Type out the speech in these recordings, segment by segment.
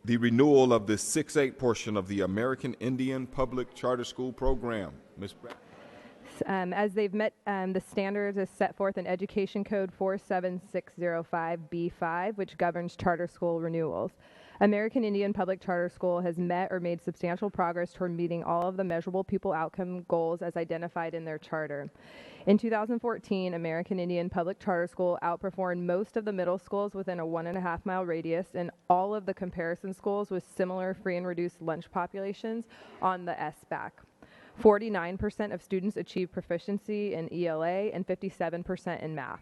the renewal of the 6-8 portion of the American Indian Public Charter School program. Ms. Brad. As they've met the standards as set forth in Education Code 47605B5, which governs charter school renewals. American Indian Public Charter School has met or made substantial progress toward meeting all of the measurable pupil outcome goals as identified in their charter. In 2014, American Indian Public Charter School outperformed most of the middle schools within a 1.5-mile radius and all of the comparison schools with similar free and reduced lunch populations on the SBAC. 49% of students achieve proficiency in ELA and 57% in math.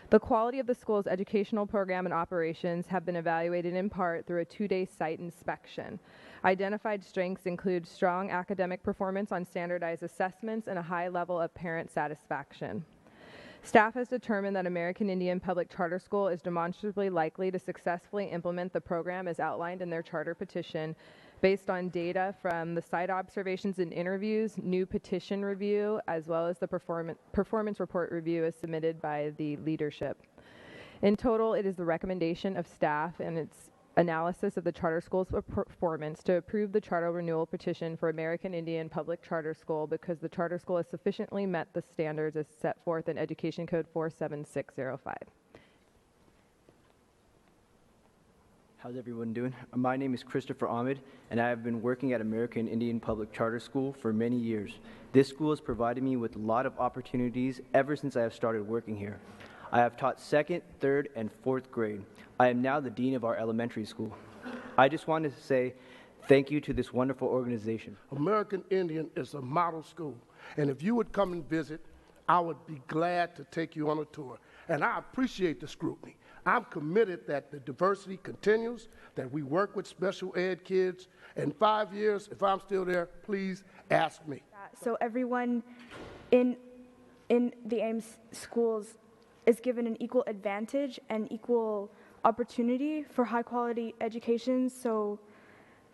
The quality of the school's educational program and operations have been evaluated in part through a 2-day site inspection. Identified strengths include strong academic performance on standardized assessments and a high level of parent satisfaction. Staff has determined that American Indian Public Charter School is demonstrably likely to successfully implement the program as outlined in their charter petition based on data from the site observations and interviews, new petition review, as well as the performance report review as submitted by the leadership. In total, it is the recommendation of staff and its analysis of the charter school's performance to approve the charter renewal petition for American Indian Public Charter School because the charter school has sufficiently met the standards as set forth in Education Code 47605. How's everyone doing? My name is Christopher Ahmed, and I have been working at American Indian Public Charter School for many years. This school has provided me with a lot of opportunities ever since I have started working here. I have taught 2nd, 3rd, and 4th grade. I am now the dean of our elementary school. I just wanted to say thank you to this wonderful organization. American Indian is a model school, and if you would come and visit, I would be glad to take you on a tour. And I appreciate the scrutiny. I'm committed that the diversity continues, that we work with special ed kids. In 5 years, if I'm still there, please ask me. So everyone in the Ames schools is given an equal advantage and equal opportunity for high quality education. So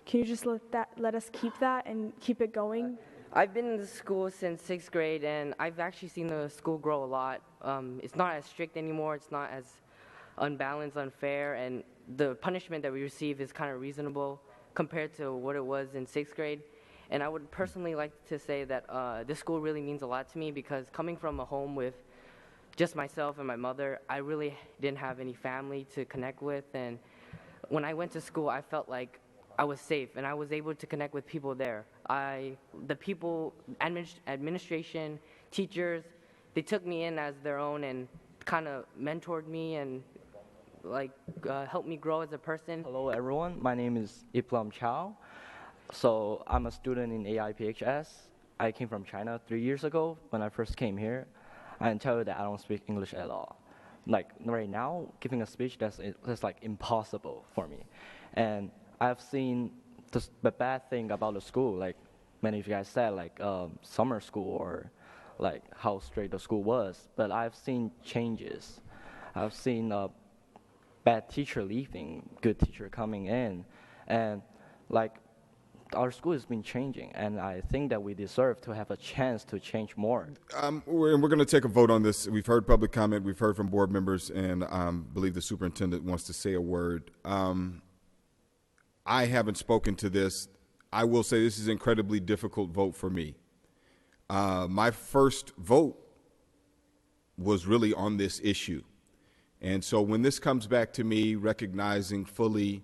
can you just let us keep that and keep it going? I've been in the school since 6th grade, and I've actually seen the school grow a lot. It's not as strict anymore. It's not as unbalanced, unfair, and the punishment that we receive is kind of reasonable compared to what it was in 6th grade. And I would personally like to say that this school really means a lot to me because coming from a home with just myself and my mother, I really didn't have any family to connect with. And when I went to school, I felt like I was safe, and I was able to connect with people there. The people, administration, teachers, they took me in as their own and kind of mentored me and helped me grow as a person. Hello everyone, my name is Iplam Chow. So I'm a student in AIPHS. I came from China 3 years ago when I first came here. I can tell you that I don't speak English at all. Like right now, giving a speech that's like impossible for me. And I've seen the bad thing about the school, like many of you guys said, like summer school or like how strict the school was. But I've seen changes. I've seen bad teacher leaving, good teacher coming in, and like our school has been changing, and I think that we deserve to have a chance to change more. We're going to take a vote on this. We've heard public comment, we've heard from board members, and I believe the superintendent wants to say a word. I haven't spoken to this. I will say this is an incredibly difficult vote for me. My first vote was really on this issue. And so when this comes back to me, recognizing fully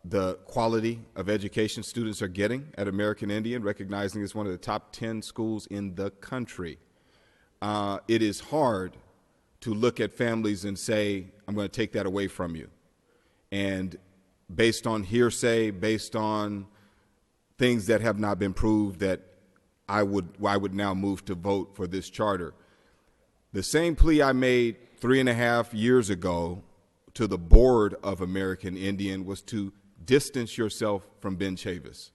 the quality of education students are getting at American Indian, recognizing it's one of the top 10 schools in the country, it is hard to look at families and say, I'm going to take that away from you. And based on hearsay, based on things that have not been proved, that I would now move to vote for this charter. The same plea I made 3.5 years ago to the board of American Indian was to distance yourself from Ben Chavis,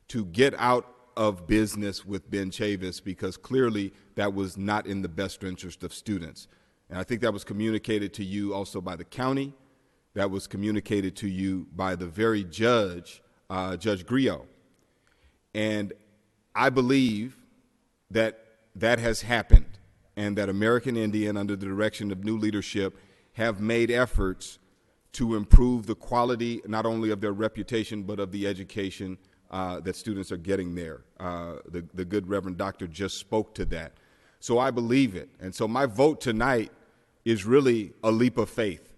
to get out of business with Ben Chavis, because clearly that was not in the best interest of students. And I think that was communicated to you also by the county. That was communicated to you by the very judge, Judge Griot. And I believe that that has happened, and that American Indian, under the direction of new leadership, have made efforts to improve the quality not only of their reputation but of the education that students are getting there. The good Reverend Doctor just spoke to that. So I believe it. And so my vote tonight is really a leap of faith,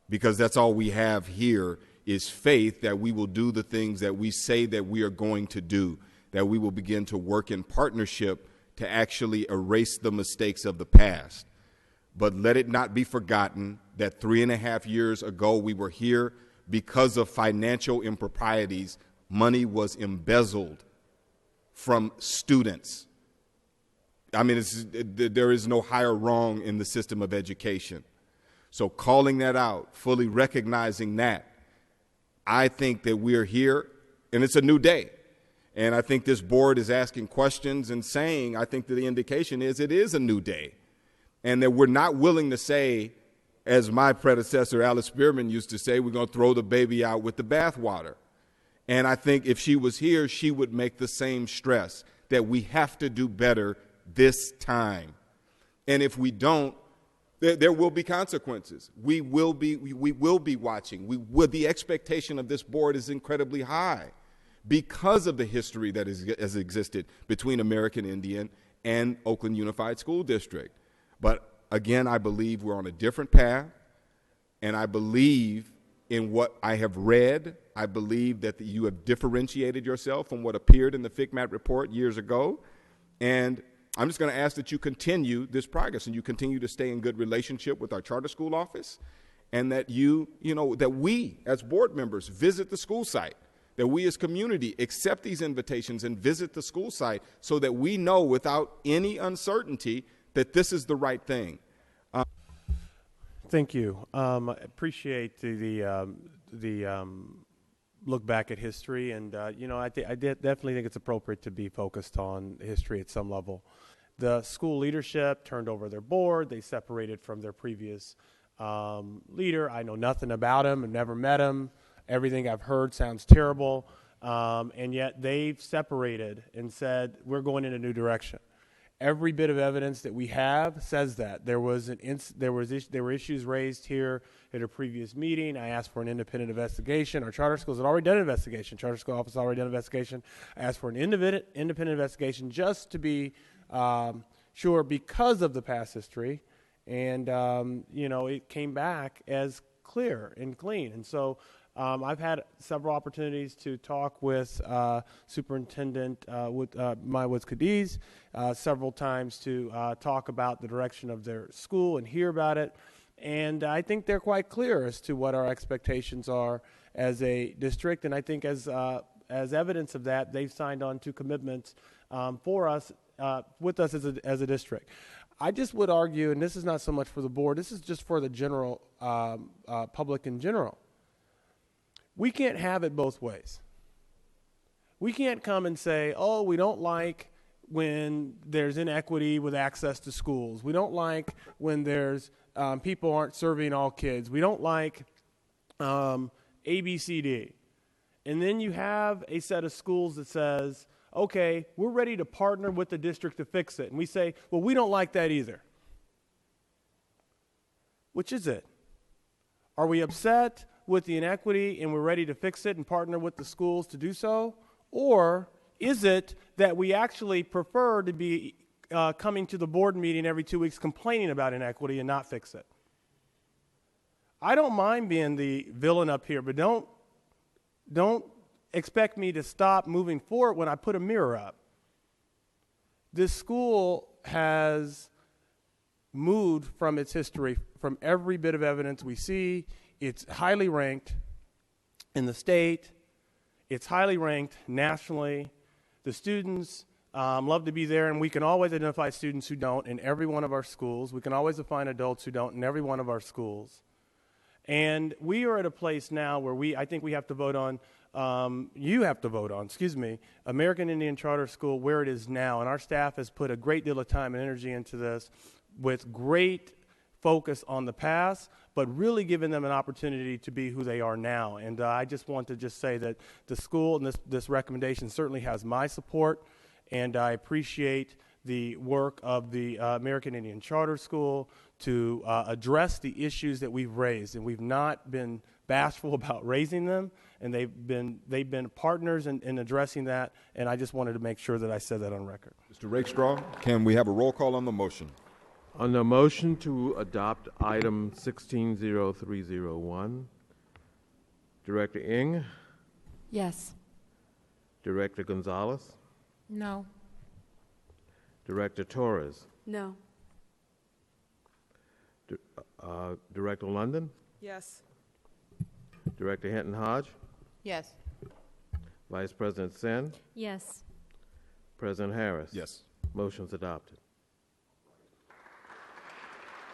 because that's all we have here is faith that we will do the things that we say that we are going to do, that we will begin to work in partnership to actually erase the mistakes of the past. But let it not be forgotten that 3.5 years ago we were here because of financial improprieties. Money was embezzled from students. I mean, there is no higher wrong in the system of education. So calling that out, fully recognizing that, I think that we're here, and it's a new day. And I think this board is asking questions and saying, I think that the indication is it is a new day. And that we're not willing to say, as my predecessor, Alice Spearman, used to say, we're going to throw the baby out with the bathwater. And I think if she was here, she would make the same stress that we have to do better this time. And if we don't, there will be consequences. We will be watching. The expectation of this board is incredibly high because of the history that has existed between American Indian and Oakland Unified School District. But again, I believe we're on a different path, and I believe in what I have read. I believe that you have differentiated yourself from what appeared in the FICMAT report years ago, and I'm just going to ask that you continue this progress and you continue to stay in good relationship with our charter school office, and that that we as board members visit the school site, that we as community accept these invitations and visit the school site so that we know without any uncertainty that this is the right thing. Thank you. I appreciate the look back at history, and I definitely think it's appropriate to be focused on history at some level. The school leadership turned over their board. They separated from their previous leader. I know nothing about him. I've never met him. Everything I've heard sounds terrible, and yet they've separated and said we're going in a new direction. Every bit of evidence that we have says that. There were issues raised here at a previous meeting. I asked for an independent investigation. Our charter schools had already done an investigation. Charter school office had already done an investigation. I asked for an independent investigation just to be sure because of the past history. And, it came back as clear and clean. And so I've had several opportunities to talk with Superintendent Woods-Cadiz several times to talk about the direction of their school and hear about it. And I think they're quite clear as to what our expectations are as a district. And I think as evidence of that, they've signed on to commitments for us, with us as a district. I just would argue, and this is not so much for the board, this is just for the general public in general. We can't have it both ways. We can't come and say, oh, we don't like when there's inequity with access to schools. We don't like when there's people aren't serving all kids. We don't like ABCD. And then you have a set of schools that says, okay, we're ready to partner with the district to fix it. And we say, well, we don't like that either. Which is it? Are we upset with the inequity and we're ready to fix it and partner with the schools to do so? Or is it that we actually prefer to be coming to the board meeting every 2 weeks complaining about inequity and not fix it? I don't mind being the villain up here, but don't expect me to stop moving forward when I put a mirror up. This school has moved from its history, from every bit of evidence we see. It's highly ranked in the state. It's highly ranked nationally. The students love to be there, and we can always identify students who don't in every one of our schools. We can always find adults who don't in every one of our schools. And we are at a place now where I think we have to vote on, you have to vote on, American Indian Charter School where it is now. And our staff has put a great deal of time and energy into this with great focus on the past, but really giving them an opportunity to be who they are now. And I just want to say that the school and this recommendation certainly has my support, and I appreciate the work of the American Indian Charter School to address the issues that we've raised, and we've not been bashful about raising them, and they've been partners in addressing that, and I just wanted to make sure that I said that on record. Mr. Rakestraw, can we have a roll call on the motion? On the motion to adopt item 160301, Director Ng, Yes. Director Gonzalez, No. Director Torres, No. Director London, Yes. Director Hinton Hodge, Yes. Vice President Sen, Yes. President Harris. Yes. Motion's adopted.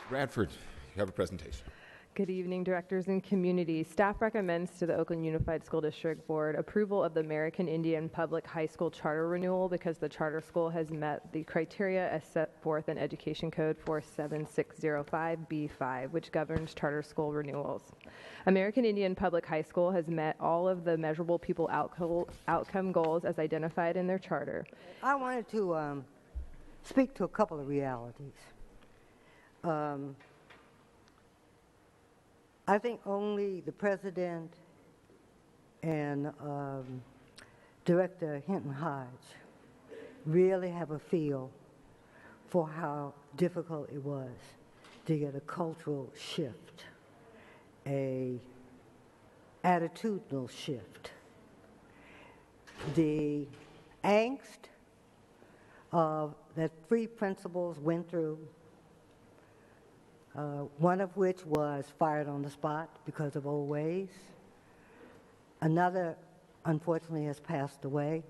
Bradford, you have a presentation. Good evening, directors and community. Staff recommends to the Oakland Unified School District Board approval of the American Indian Public High School Charter Renewal because the charter school has met the criteria as set forth in Education Code 47605B5, which governs charter school renewals. American Indian Public High School has met all of the measurable pupil outcome goals as identified in their charter. I wanted to speak to a couple of realities. I think only the president and Director Hinton Hodge really have a feel for how difficult it was to get a cultural shift, a attitudinal shift. The angst that three principals went through, one of which was fired on the spot because of old ways. Another, unfortunately, has passed away.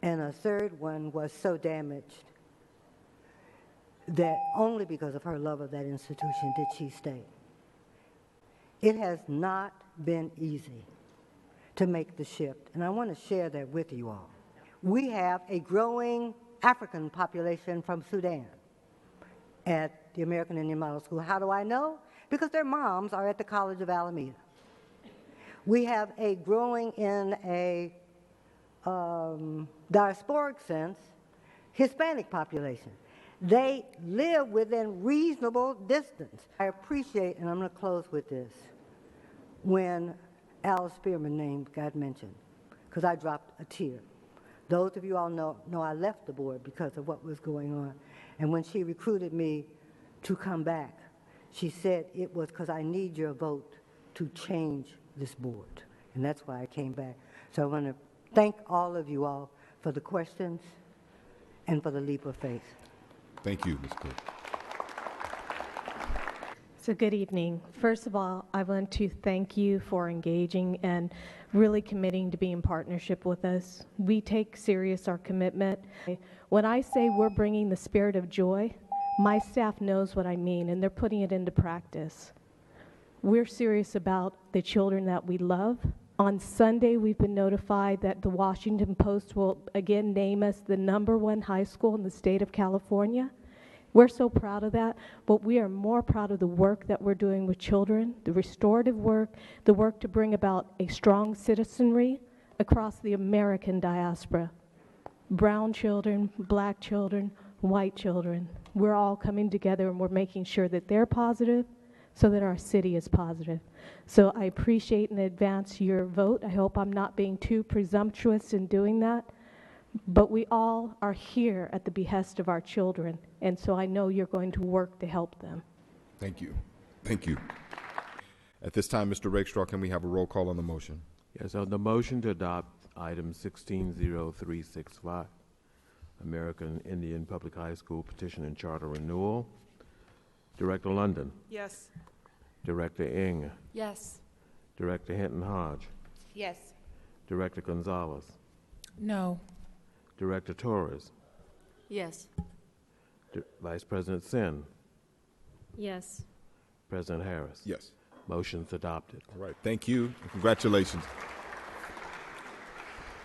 And a third one was so damaged that only because of her love of that institution did she stay. It has not been easy to make the shift, and I want to share that with you all. We have a growing African population from Sudan at the American Indian Model School. How do I know? Because their moms are at the College of Alameda. We have a growing in a diasporic sense Hispanic population. They live within reasonable distance. I appreciate, and I'm going to close with this, when Alice Spearman's name got mentioned, because I dropped a tear. Those of you all know I left the board because of what was going on. And when she recruited me to come back, she said it was because I need your vote to change this board. And that's why I came back. So I want to thank all of you all for the questions and for the leap of faith. Thank you, Ms. Cook. So good evening. First of all, I want to thank you for engaging and really committing to be in partnership with us. We take serious our commitment. When I say we're bringing the spirit of joy, my staff knows what I mean, and they're putting it into practice. We're serious about the children that we love. On Sunday, we've been notified that the Washington Post will again name us the #1 high school in the state of California. We're so proud of that, but we are more proud of the work that we're doing with children, the restorative work, the work to bring about a strong citizenry across the American diaspora. Brown children, black children, white children. We're all coming together and we're making sure that they're positive so that our city is positive. So I appreciate in advance your vote. I hope I'm not being too presumptuous in doing that. But we all are here at the behest of our children, and so I know you're going to work to help them. Thank you. Thank you. At this time, Mr. Rakestraw, can we have a roll call on the motion? Yes, on the motion to adopt item 160365, American Indian Public High School Petition and Charter Renewal, Director London. Yes. Director Ng. Yes. Director Hinton Hodge. Yes. Director Gonzalez. No. Director Torres. Yes. Vice President Sen. Yes. President Harris. Yes. Motion's adopted. All right. Thank you, and congratulations.